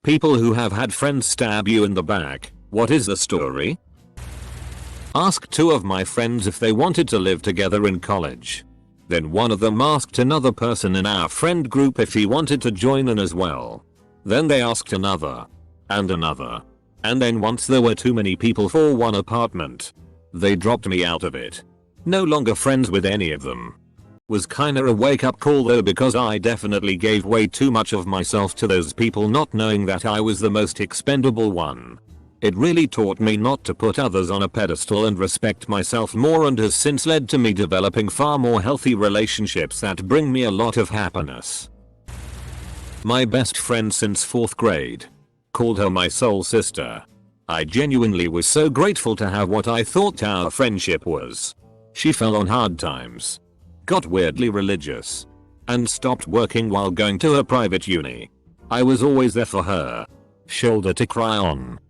People who have had friends stab you in the back. What is the story? Asked 2 of my friends if they wanted to live together in college. Then one of them asked another person in our friend group if he wanted to join in as well. Then they asked another. And another. And then once there were too many people for one apartment, they dropped me out of it. No longer friends with any of them. Was kinda a wake up call though, because I definitely gave way too much of myself to those people, not knowing that I was the most expendable one. It really taught me not to put others on a pedestal and respect myself more, and has since led to me developing far more healthy relationships that bring me a lot of happiness. My best friend since 4th grade. Called her my soul sister. I genuinely was so grateful to have what I thought our friendship was. She fell on hard times, got weirdly religious, and stopped working while going to a private uni. I was always there for her. Shoulder to cry on.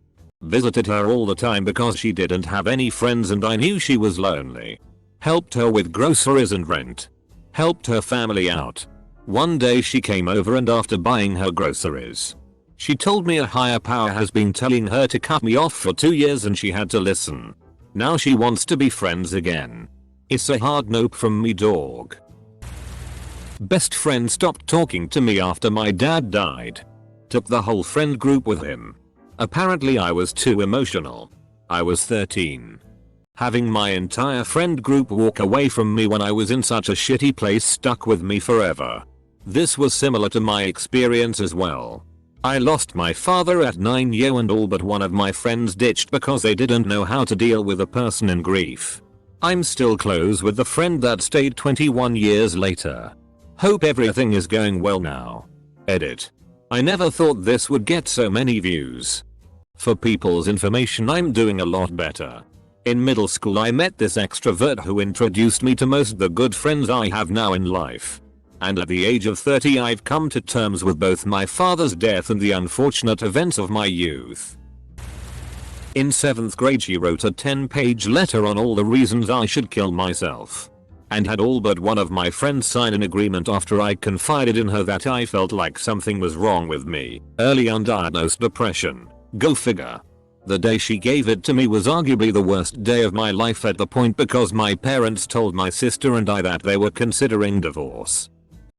Visited her all the time because she didn't have any friends and I knew she was lonely. Helped her with groceries and rent. Helped her family out. One day she came over, and after buying her groceries, she told me a higher power has been telling her to cut me off for 2 years and she had to listen. Now she wants to be friends again. It's a hard nope from me, dog. Best friend stopped talking to me after my dad died. Took the whole friend group with him. Apparently I was too emotional. I was 13. Having my entire friend group walk away from me when I was in such a shitty place stuck with me forever. This was similar to my experience as well. I lost my father at 9 and all but one of my friends ditched because they didn't know how to deal with a person in grief. I'm still close with the friend that stayed 21 years later. Hope everything is going well now. Edit. I never thought this would get so many views. For people's information, I'm doing a lot better. In middle school I met this extrovert who introduced me to most of the good friends I have now in life. And at the age of 30 I've come to terms with both my father's death and the unfortunate events of my youth. In 7th grade she wrote a 10-page letter on all the reasons I should kill myself. And had all but one of my friends sign an agreement after I confided in her that I felt like something was wrong with me. Early undiagnosed depression. Go figure. The day she gave it to me was arguably the worst day of my life at the point, because my parents told my sister and I that they were considering divorce.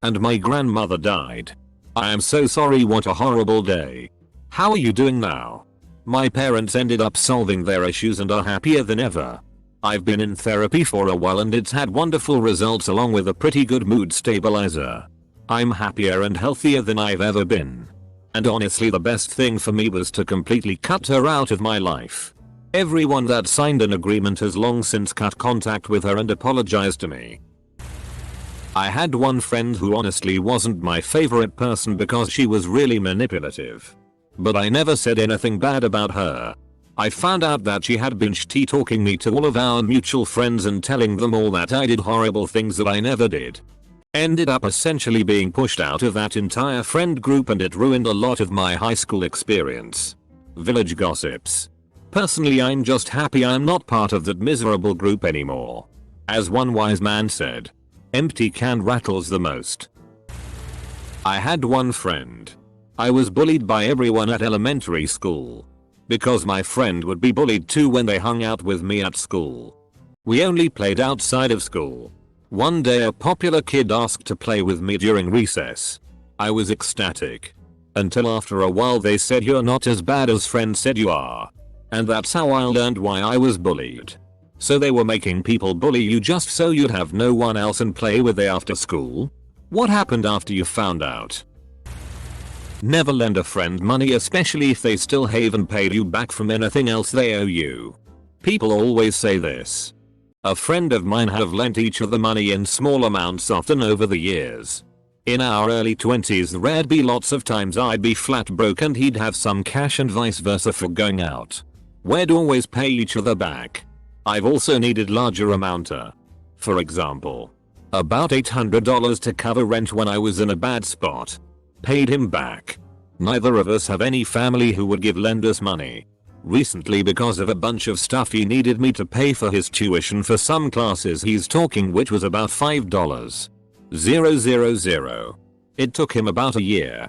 And my grandmother died. I am so sorry, what a horrible day. How are you doing now? My parents ended up solving their issues and are happier than ever. I've been in therapy for a while and it's had wonderful results along with a pretty good mood stabilizer. I'm happier and healthier than I've ever been. And honestly the best thing for me was to completely cut her out of my life. Everyone that signed an agreement has long since cut contact with her and apologized to me. I had one friend who honestly wasn't my favorite person because she was really manipulative. But I never said anything bad about her. I found out that she had been talking me to all of our mutual friends and telling them all that I did horrible things that I never did. Ended up essentially being pushed out of that entire friend group, and it ruined a lot of my high school experience. Village gossips. Personally I'm just happy I'm not part of that miserable group anymore. As one wise man said, empty can rattles the most. I had one friend. I was bullied by everyone at elementary school. Because my friend would be bullied too when they hung out with me at school. We only played outside of school. One day a popular kid asked to play with me during recess. I was ecstatic. Until after a while they said you're not as bad as friend said you are. And that's how I learned why I was bullied. So they were making people bully you just so you'd have no one else and play with after school? What happened after you found out? Never lend a friend money, especially if they still haven't paid you back from anything else they owe you. People always say this. A friend of mine have lent each other money in small amounts often over the years. In our early 20s there'd be lots of times I'd be flat broke and he'd have some cash and vice versa for going out. We'd always pay each other back. I've also needed larger amounts. For example, about $800 to cover rent when I was in a bad spot. Paid him back. Neither of us have any family who would give lenders money. Recently, because of a bunch of stuff he needed me to pay for his tuition for some classes he's talking, which was about $5,000. It took him about a year.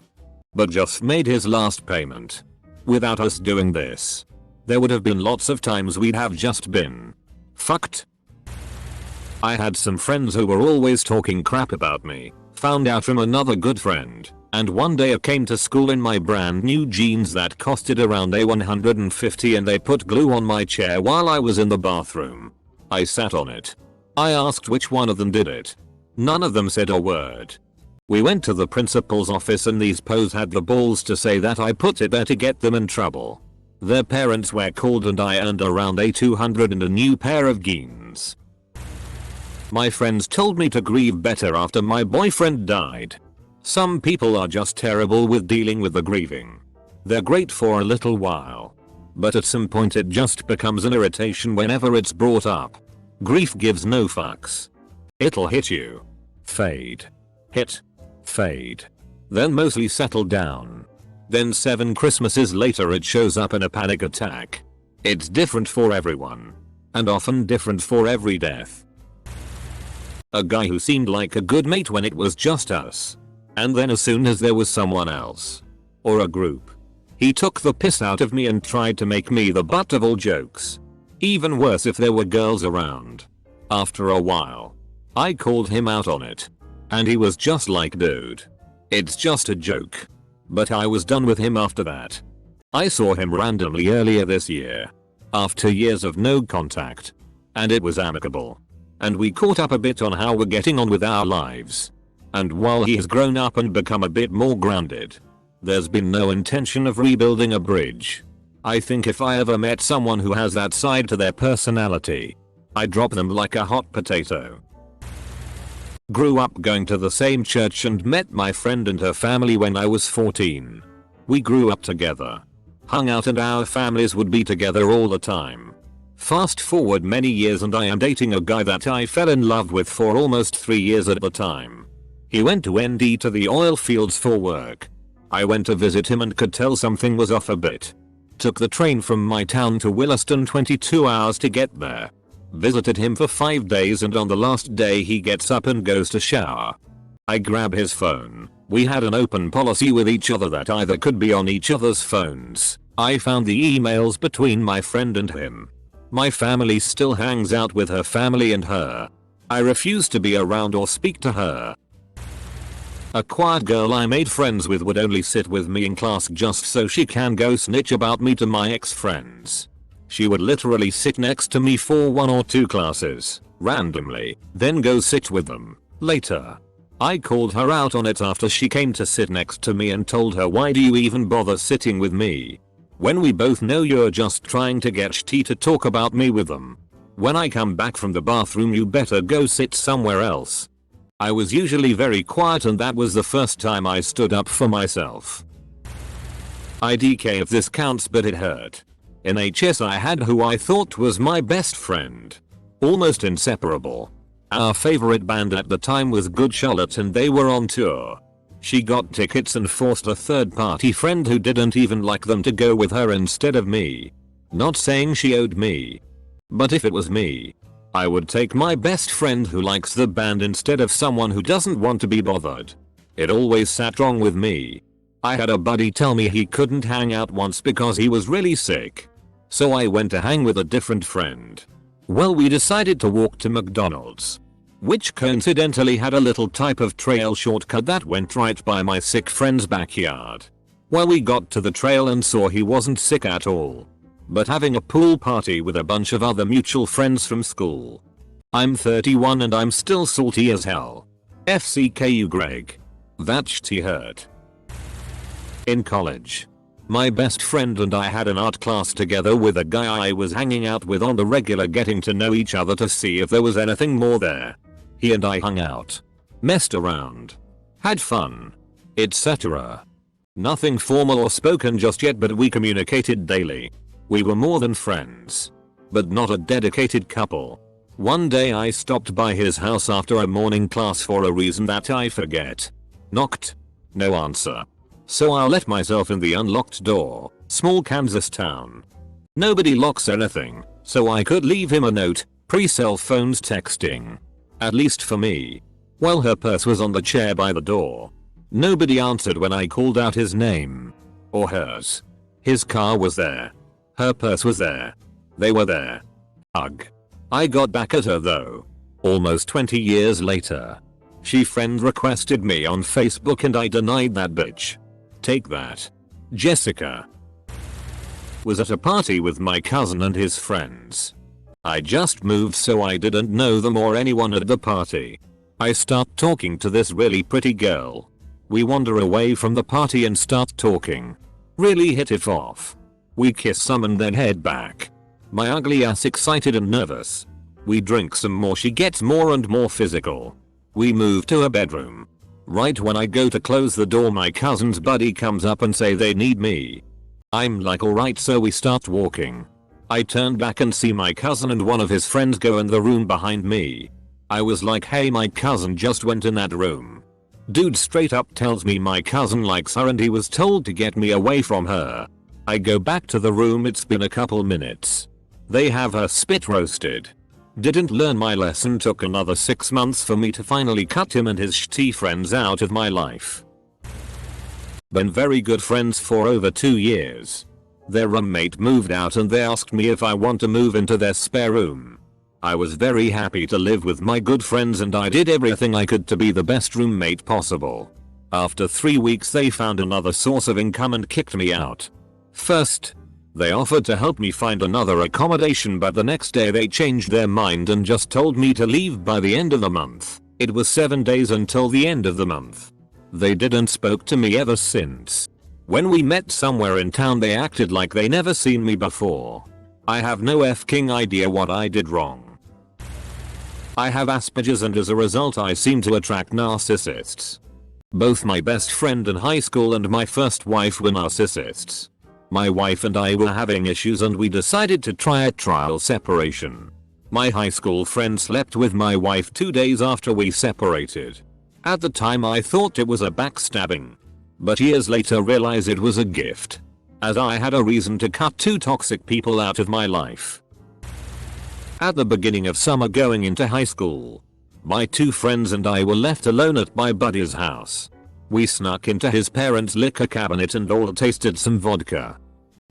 but just made his last payment. Without us doing this, there would have been lots of times we'd have just been fucked. I had some friends who were always talking crap about me, found out from another good friend, and one day I came to school in my brand new jeans that costed around $150 and they put glue on my chair while I was in the bathroom. I sat on it. I asked which one of them did it. None of them said a word. We went to the principal's office and these pos had the balls to say that I put it there to get them in trouble. Their parents were called and I earned around $200 and a new pair of jeans. My friends told me to grieve better after my boyfriend died. Some people are just terrible with dealing with the grieving. They're great for a little while, but at some point it just becomes an irritation whenever it's brought up. Grief gives no fucks. It'll hit you. Fade. Hit. Fade. Then mostly settle down. Then 7 Christmases later it shows up in a panic attack. It's different for everyone. And often different for every death. A guy who seemed like a good mate when it was just us. And then as soon as there was someone else, or a group, he took the piss out of me and tried to make me the butt of all jokes. Even worse if there were girls around. After a while, I called him out on it. And he was just like, dude, it's just a joke. But I was done with him after that. I saw him randomly earlier this year. After years of no contact. And it was amicable. And we caught up a bit on how we're getting on with our lives. And while he has grown up and become a bit more grounded, there's been no intention of rebuilding a bridge. I think if I ever met someone who has that side to their personality, I'd drop them like a hot potato. Grew up going to the same church and met my friend and her family when I was 14. We grew up together, hung out and our families would be together all the time. Fast forward many years and I am dating a guy that I fell in love with for almost 3 years at the time. He went to ND to the oil fields for work. I went to visit him and could tell something was off a bit. Took the train from my town to Williston, 22 hours to get there. Visited him for 5 days and on the last day he gets up and goes to shower. I grab his phone. We had an open policy with each other that either could be on each other's phones. I found the emails between my friend and him. My family still hangs out with her family and her. I refuse to be around or speak to her. A quiet girl I made friends with would only sit with me in class just so she can go snitch about me to my ex-friends. She would literally sit next to me for 1 or 2 classes, randomly, then go sit with them, later. I called her out on it after she came to sit next to me and told her, why do you even bother sitting with me? When we both know you're just trying to get tea to talk about me with them. When I come back from the bathroom you better go sit somewhere else. I was usually very quiet and that was the first time I stood up for myself. IDK if this counts, but it hurt. In HS I had who I thought was my best friend. Almost inseparable. Our favorite band at the time was Good Charlotte and they were on tour. She got tickets and forced a third party friend who didn't even like them to go with her instead of me. Not saying she owed me. But if it was me, I would take my best friend who likes the band instead of someone who doesn't want to be bothered. It always sat wrong with me. I had a buddy tell me he couldn't hang out once because he was really sick. So I went to hang with a different friend. Well, we decided to walk to McDonald's, which coincidentally had a little type of trail shortcut that went right by my sick friend's backyard. Well, we got to the trail and saw he wasn't sick at all, but having a pool party with a bunch of other mutual friends from school. I'm 31 and I'm still salty as hell. FCKU Greg. That shit hurt. In college, my best friend and I had an art class together with a guy I was hanging out with on the regular, getting to know each other to see if there was anything more there. He and I hung out, messed around, had fun, etc. Nothing formal or spoken just yet, but we communicated daily. We were more than friends, but not a dedicated couple. One day I stopped by his house after a morning class for a reason that I forget. Knocked. No answer. So I let myself in the unlocked door. Small Kansas town. Nobody locks anything, so I could leave him a note. Pre-cell phones texting. At least for me. Well, her purse was on the chair by the door. Nobody answered when I called out his name. Or hers. His car was there. Her purse was there. They were there. Ugh. I got back at her though. Almost 20 years later. She friend requested me on Facebook and I denied that bitch. Take that. Jessica. Was at a party with my cousin and his friends. I just moved so I didn't know them or anyone at the party. I start talking to this really pretty girl. We wander away from the party and start talking. Really hit it off. We kiss some and then head back. My ugly ass excited and nervous. We drink some more, she gets more and more physical. We move to a bedroom. Right when I go to close the door, my cousin's buddy comes up and say they need me. I'm like alright, so we start walking. I turn back and see my cousin and one of his friends go in the room behind me. I was like, hey, my cousin just went in that room. Dude straight up tells me my cousin likes her and he was told to get me away from her. I go back to the room, it's been a couple minutes. They have her spit roasted. Didn't learn my lesson, took another 6 months for me to finally cut him and his shitty friends out of my life. Been very good friends for over 2 years. Their roommate moved out and they asked me if I want to move into their spare room. I was very happy to live with my good friends and I did everything I could to be the best roommate possible. After 3 weeks they found another source of income and kicked me out. First, they offered to help me find another accommodation, but the next day they changed their mind and just told me to leave by the end of the month. It was 7 days until the end of the month. They didn't spoke to me ever since. When we met somewhere in town they acted like they never seen me before. I have no f***ing idea what I did wrong. I have Asperger's and as a result I seem to attract narcissists. Both my best friend in high school and my first wife were narcissists. My wife and I were having issues and we decided to try a trial separation. My high school friend slept with my wife 2 days after we separated. At the time I thought it was a backstabbing. But years later realized it was a gift. As I had a reason to cut 2 toxic people out of my life. At the beginning of summer going into high school, my 2 friends and I were left alone at my buddy's house. We snuck into his parents' liquor cabinet and all tasted some vodka.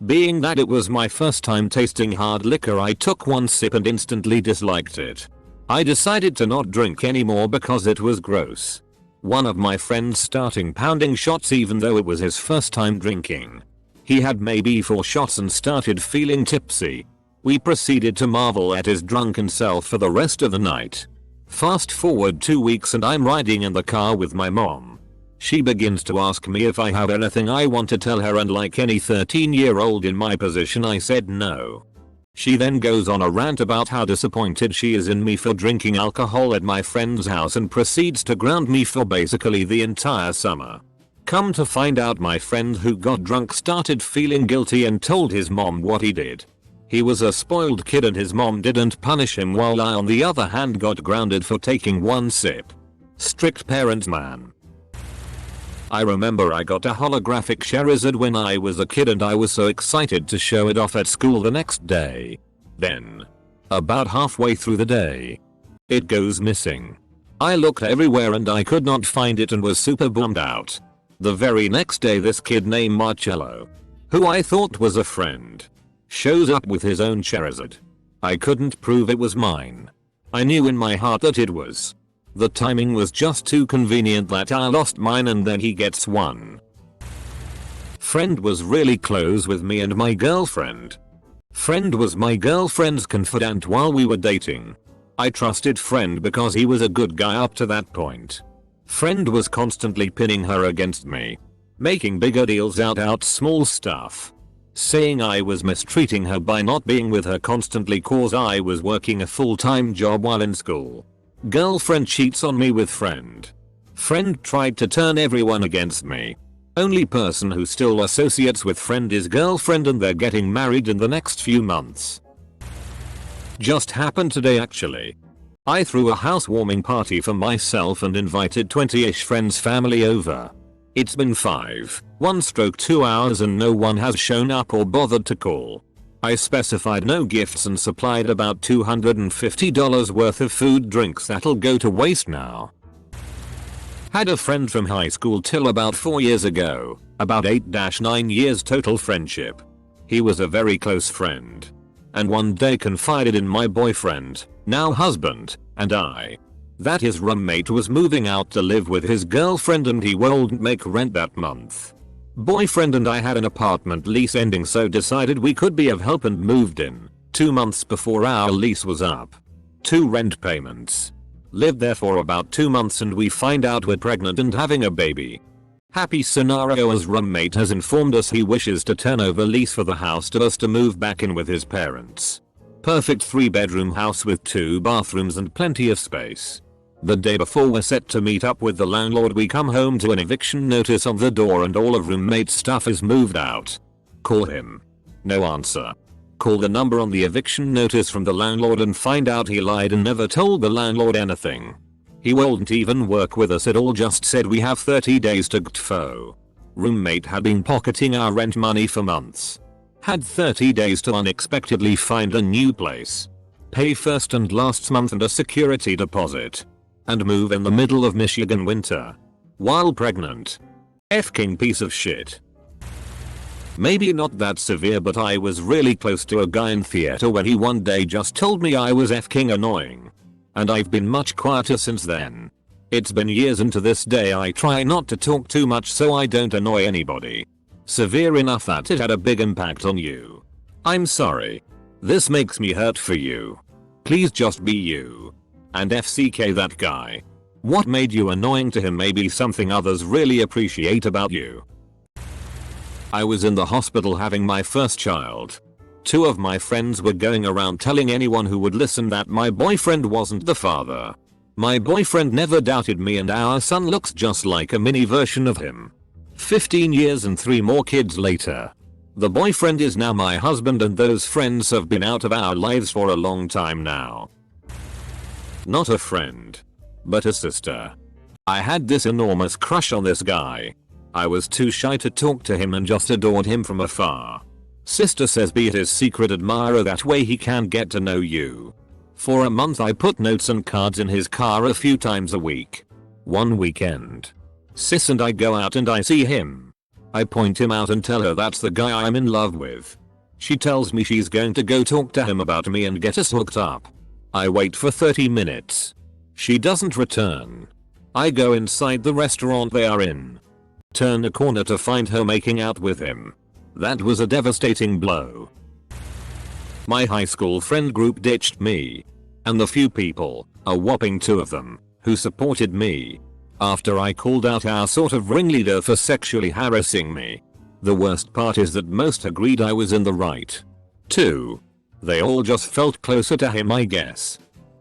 Being that it was my first time tasting hard liquor, I took 1 sip and instantly disliked it. I decided to not drink anymore because it was gross. One of my friends starting pounding shots even though it was his first time drinking. He had maybe 4 shots and started feeling tipsy. We proceeded to marvel at his drunken self for the rest of the night. Fast forward 2 weeks and I'm riding in the car with my mom. She begins to ask me if I have anything I want to tell her, and like any 13-year-old in my position I said no. She then goes on a rant about how disappointed she is in me for drinking alcohol at my friend's house and proceeds to ground me for basically the entire summer. Come to find out, my friend who got drunk started feeling guilty and told his mom what he did. He was a spoiled kid and his mom didn't punish him, while I on the other hand got grounded for taking 1 sip. Strict parents, man. I remember I got a holographic Charizard when I was a kid and I was so excited to show it off at school the next day. Then, about halfway through the day, it goes missing. I looked everywhere and I could not find it and was super bummed out. The very next day this kid named Marcello, who I thought was a friend, shows up with his own Charizard. I couldn't prove it was mine. I knew in my heart that it was. The timing was just too convenient that I lost mine and then he gets one. Friend was really close with me and my girlfriend. Friend was my girlfriend's confidant while we were dating. I trusted friend because he was a good guy up to that point. Friend was constantly pinning her against me. Making bigger deals out small stuff. Saying I was mistreating her by not being with her constantly cause I was working a full-time job while in school. Girlfriend cheats on me with friend. Friend tried to turn everyone against me. Only person who still associates with friend is girlfriend and they're getting married in the next few months. Just happened today actually. I threw a housewarming party for myself and invited 20-ish friends family over. It's been 1/2 hours and no one has shown up or bothered to call. I specified no gifts and supplied about $250 worth of food drinks that'll go to waste now. Had a friend from high school till about 4 years ago, about 8-9 years total friendship. He was a very close friend. And one day confided in my boyfriend, now husband, and I, that his roommate was moving out to live with his girlfriend and he wouldn't make rent that month. Boyfriend and I had an apartment lease ending, so decided we could be of help and moved in 2 months before our lease was up. 2 rent payments. Lived there for about 2 months and we find out we're pregnant and having a baby. Happy scenario as roommate has informed us he wishes to turn over lease for the house to us to move back in with his parents. Perfect 3-bedroom house with 2 bathrooms and plenty of space. The day before we're set to meet up with the landlord, we come home to an eviction notice on the door and all of roommate's stuff is moved out. Call him. No answer. Call the number on the eviction notice from the landlord and find out he lied and never told the landlord anything. He wouldn't even work with us at all, just said we have 30 days to GTFO. Roommate had been pocketing our rent money for months. Had 30 days to unexpectedly find a new place. Pay first and last month and a security deposit. And move in the middle of Michigan winter. While pregnant. F-king piece of shit. Maybe not that severe, but I was really close to a guy in theater when he one day just told me I was F-king annoying. And I've been much quieter since then. It's been years and to this day I try not to talk too much so I don't annoy anybody. Severe enough that it had a big impact on you. I'm sorry. This makes me hurt for you. Please just be you. And FCK that guy. What made you annoying to him may be something others really appreciate about you. I was in the hospital having my first child. 2 of my friends were going around telling anyone who would listen that my boyfriend wasn't the father. My boyfriend never doubted me and our son looks just like a mini version of him. 15 years and 3 more kids later. The boyfriend is now my husband and those friends have been out of our lives for a long time now. Not a friend. But a sister. I had this enormous crush on this guy. I was too shy to talk to him and just adored him from afar. Sister says be his secret admirer, that way he can get to know you. For a month I put notes and cards in his car a few times a week. One weekend. Sis and I go out and I see him. I point him out and tell her that's the guy I'm in love with. She tells me she's going to go talk to him about me and get us hooked up. I wait for 30 minutes. She doesn't return. I go inside the restaurant they are in. Turn a corner to find her making out with him. That was a devastating blow. My high school friend group ditched me. And the few people, a whopping 2 of them, who supported me. After I called out our sort of ringleader for sexually harassing me. The worst part is that most agreed I was in the right. 2. They all just felt closer to him, I guess.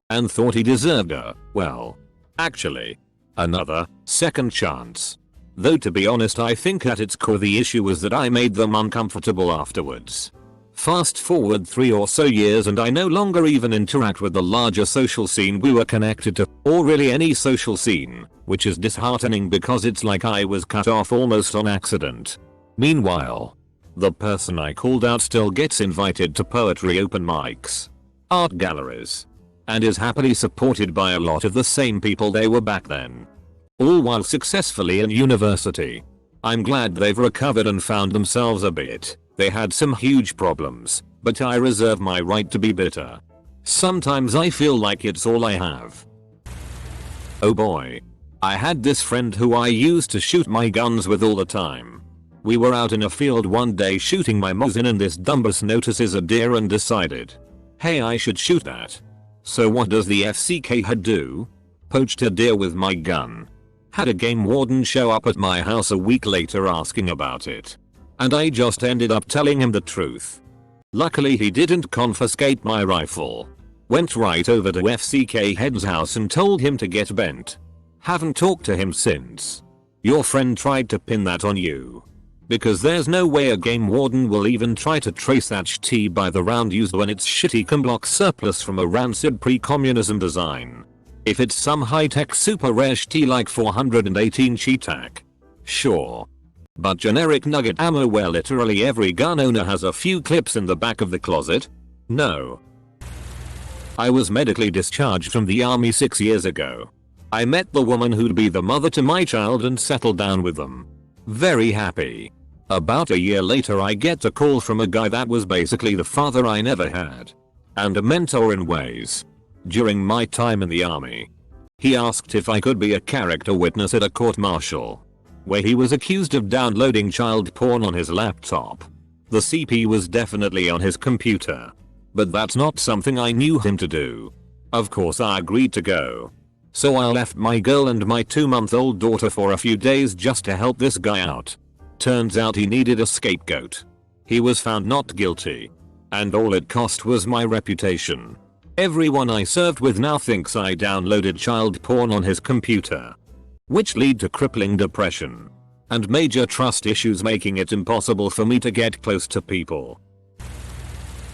And thought he deserved a, well, actually, another, second chance. Though to be honest I think at its core the issue was that I made them uncomfortable afterwards. Fast forward 3 or so years and I no longer even interact with the larger social scene we were connected to, or really any social scene, which is disheartening because it's like I was cut off almost on accident. Meanwhile, the person I called out still gets invited to poetry open mics, art galleries, and is happily supported by a lot of the same people they were back then. All while successfully in university. I'm glad they've recovered and found themselves a bit. They had some huge problems, but I reserve my right to be bitter. Sometimes I feel like it's all I have. Oh boy. I had this friend who I used to shoot my guns with all the time. We were out in a field one day shooting my Mosin and this dumbus notices a deer and decided, hey, I should shoot that. So what does the FCK head do? Poached a deer with my gun. Had a game warden show up at my house a week later asking about it. And I just ended up telling him the truth. Luckily he didn't confiscate my rifle. Went right over to FCK head's house and told him to get bent. Haven't talked to him since. Your friend tried to pin that on you. Because there's no way a game warden will even try to trace that shit by the round used when it's shitty block surplus from a rancid pre-communism design. If it's some high-tech super rare shit like 418 Cheetac. Sure. But generic nugget ammo where literally every gun owner has a few clips in the back of the closet? No. I was medically discharged from the army 6 years ago. I met the woman who'd be the mother to my child and settled down with them. Very happy. About a year later I get a call from a guy that was basically the father I never had. And a mentor in ways. During my time in the army. He asked if I could be a character witness at a court-martial. Where he was accused of downloading child porn on his laptop. The CP was definitely on his computer. But that's not something I knew him to do. Of course I agreed to go. So I left my girl and my 2-month-old daughter for a few days just to help this guy out. Turns out he needed a scapegoat. He was found not guilty. And all it cost was my reputation. Everyone I served with now thinks I downloaded child porn on his computer. Which lead to crippling depression. And major trust issues, making it impossible for me to get close to people.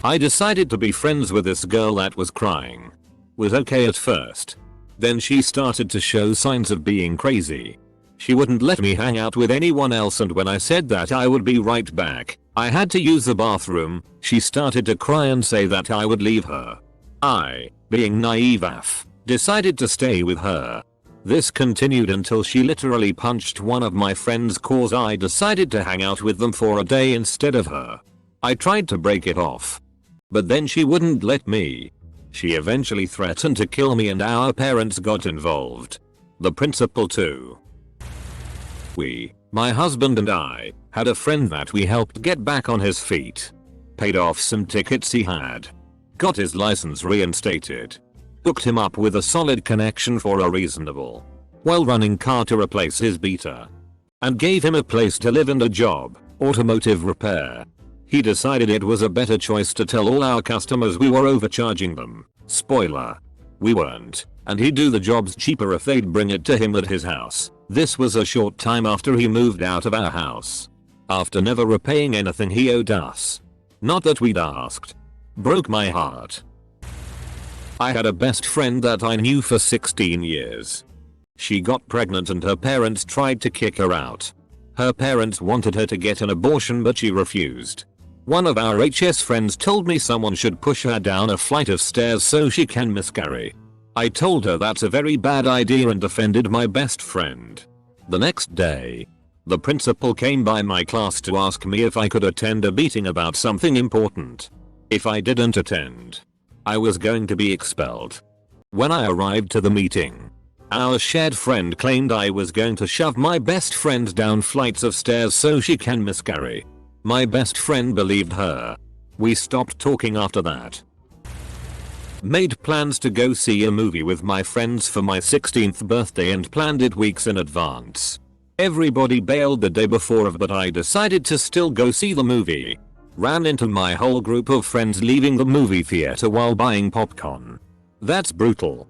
I decided to be friends with this girl that was crying. Was okay at first. Then she started to show signs of being crazy. She wouldn't let me hang out with anyone else, and when I said that I would be right back, I had to use the bathroom, she started to cry and say that I would leave her. I, being naive AF, decided to stay with her. This continued until she literally punched one of my friends cause I decided to hang out with them for a day instead of her. I tried to break it off. But then she wouldn't let me. She eventually threatened to kill me and our parents got involved. The principal too. We, my husband and I, had a friend that we helped get back on his feet. Paid off some tickets he had. Got his license reinstated. Hooked him up with a solid connection for a reasonable, well-running car to replace his beater. And gave him a place to live and a job, automotive repair. He decided it was a better choice to tell all our customers we were overcharging them. Spoiler. We weren't, and he'd do the jobs cheaper if they'd bring it to him at his house. This was a short time after he moved out of our house. After never repaying anything he owed us. Not that we'd asked. Broke my heart. I had a best friend that I knew for 16 years. She got pregnant and her parents tried to kick her out. Her parents wanted her to get an abortion but she refused. One of our HS friends told me someone should push her down a flight of stairs so she can miscarry. I told her that's a very bad idea and defended my best friend. The next day, the principal came by my class to ask me if I could attend a meeting about something important. If I didn't attend, I was going to be expelled. When I arrived to the meeting, our shared friend claimed I was going to shove my best friend down flights of stairs so she can miscarry. My best friend believed her. We stopped talking after that. Made plans to go see a movie with my friends for my 16th birthday and planned it weeks in advance. Everybody bailed the day before but I decided to still go see the movie. Ran into my whole group of friends leaving the movie theater while buying popcorn. That's brutal.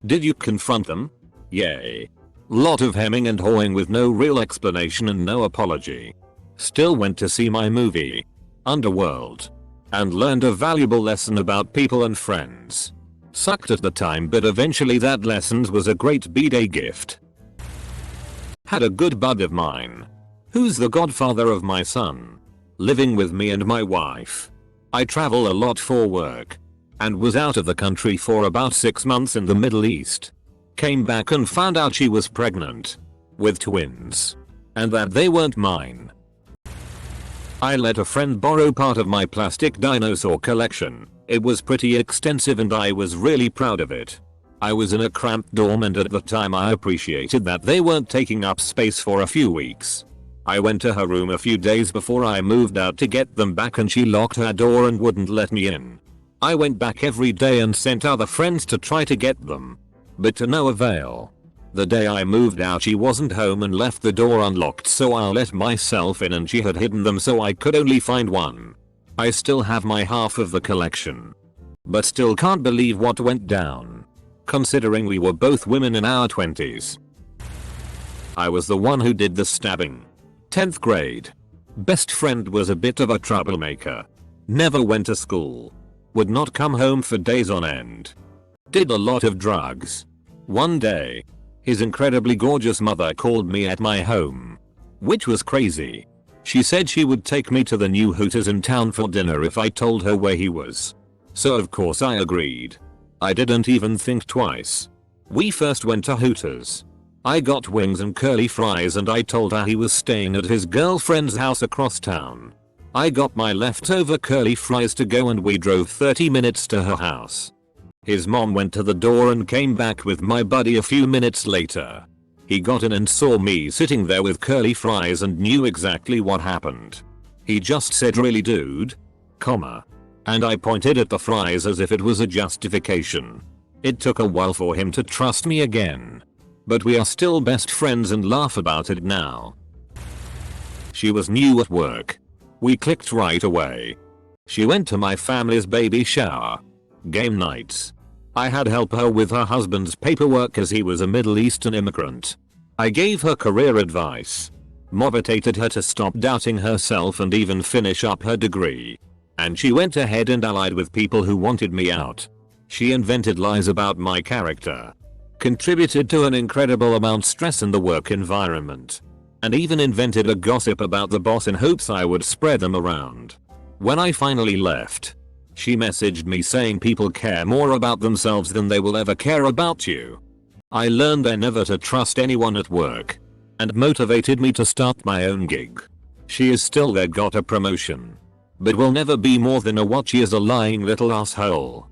Did you confront them? Yay. Lot of hemming and hawing with no real explanation and no apology. Still went to see my movie, Underworld, and learned a valuable lesson about people and friends. Sucked at the time but eventually that lesson was a great B-Day gift. Had a good bud of mine, who's the godfather of my son, living with me and my wife. I travel a lot for work, and was out of the country for about 6 months in the Middle East. Came back and found out she was pregnant, with twins, and that they weren't mine. I let a friend borrow part of my plastic dinosaur collection. It was pretty extensive and I was really proud of it. I was in a cramped dorm and at the time I appreciated that they weren't taking up space for a few weeks. I went to her room a few days before I moved out to get them back and she locked her door and wouldn't let me in. I went back every day and sent other friends to try to get them, but to no avail. The day I moved out she wasn't home and left the door unlocked, so I let myself in and she had hidden them so I could only find one. I still have my half of the collection, but still can't believe what went down, considering we were both women in our 20s. I was the one who did the stabbing. 10th grade. Best friend was a bit of a troublemaker. Never went to school. Would not come home for days on end. Did a lot of drugs. One day, his incredibly gorgeous mother called me at my home, which was crazy. She said she would take me to the new Hooters in town for dinner if I told her where he was. So of course I agreed. I didn't even think twice. We first went to Hooters. I got wings and curly fries and I told her he was staying at his girlfriend's house across town. I got my leftover curly fries to go and we drove 30 minutes to her house. His mom went to the door and came back with my buddy a few minutes later. He got in and saw me sitting there with curly fries and knew exactly what happened. He just said, "Really, dude?" And I pointed at the fries as if it was a justification. It took a while for him to trust me again. But we are still best friends and laugh about it now. She was new at work. We clicked right away. She went to my family's baby shower. Game nights. I had help her with her husband's paperwork as he was a Middle Eastern immigrant. I gave her career advice. Motivated her to stop doubting herself and even finish up her degree. And she went ahead and allied with people who wanted me out. She invented lies about my character. Contributed to an incredible amount of stress in the work environment. And even invented a gossip about the boss in hopes I would spread them around. When I finally left, she messaged me saying people care more about themselves than they will ever care about you. I learned then never to trust anyone at work. And motivated me to start my own gig. She is still there, got a promotion. But will never be more than a what, she is a lying little asshole.